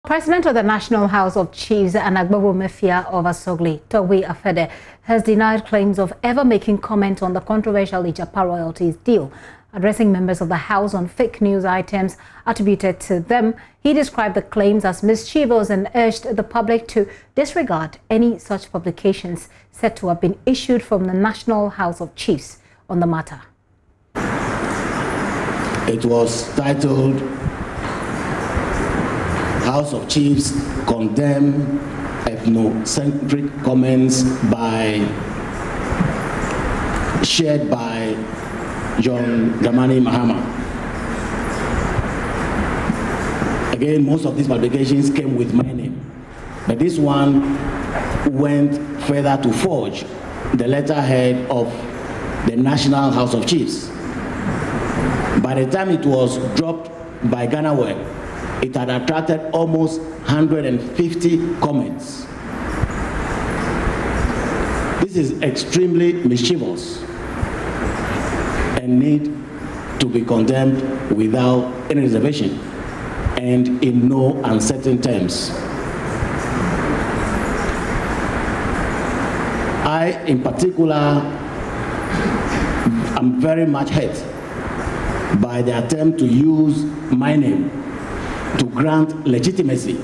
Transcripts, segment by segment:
President of the National House of Chiefs and Agyapa Mafia of Asogli, Togwe Afede, has denied claims of ever making comment on the controversial Agyapa Royalties Deal. Addressing members of the House on fake news items attributed to them, he described the claims as mischievous and urged the public to disregard any such publications said to have been issued from the National House of Chiefs on the matter. It was titled, House of Chiefs condemn ethnocentric comments shared by John Dramani Mahama. Again, most of these publications came with my name, but this one went further to forge the letterhead of the National House of Chiefs. By the time it was dropped by Ghana Web, it had attracted almost 150 comments. This is extremely mischievous and need to be condemned without any reservation and in no uncertain terms. I, in particular, am very much hurt by the attempt to use my name to grant legitimacy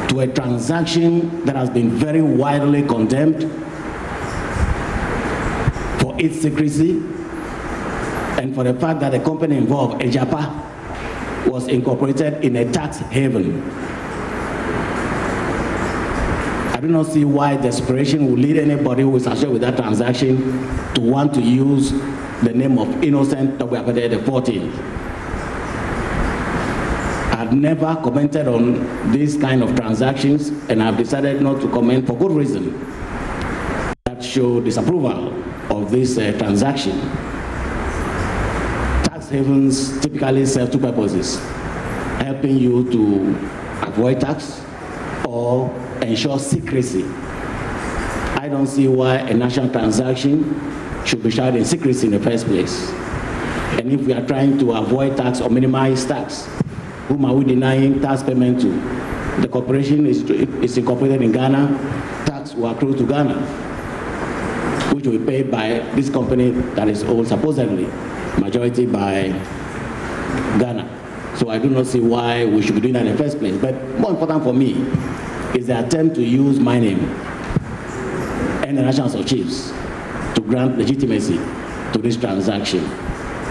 to a transaction that has been very widely condemned for its secrecy and for the fact that the company involved, Agyapa, was incorporated in a tax haven. I do not see why desperation will lead anybody who is associated with that transaction to want to use the name of innocent Togwe Afede the 14th. I've never commented on these kind of transactions, and I've decided not to comment for good reason that show disapproval of this transaction. Tax havens typically serve two purposes: helping you to avoid tax or ensure secrecy. I don't see why a national transaction should be shrouded in secrecy in the first place. And if we are trying to avoid tax or minimize tax, whom are we denying tax payment to? The corporation is incorporated in Ghana. Tax will accrue to Ghana, which will be paid by this company that is owned supposedly majority by Ghana. So I do not see why we should be doing that in the first place. But more important for me is the attempt to use my name and the National House of Chiefs to grant legitimacy to this transaction.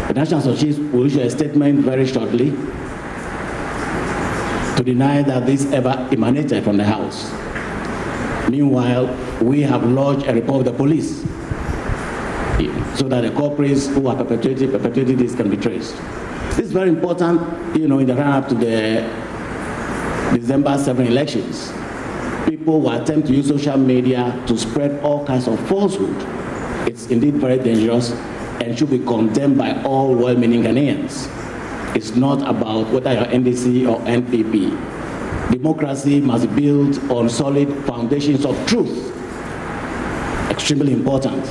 The National House of Chiefs will issue a statement very shortly to deny that this ever emanated from the House. Meanwhile, we have lodged a report with the police so that the culprits who are perpetrating this can be traced. This is very important, in the run-up to the December 7 elections. People will attempt to use social media to spread all kinds of falsehood. It's indeed very dangerous and should be condemned by all well-meaning Ghanaians. It's not about whether you're NDC or NPP. Democracy must be built on solid foundations of truth. Extremely important.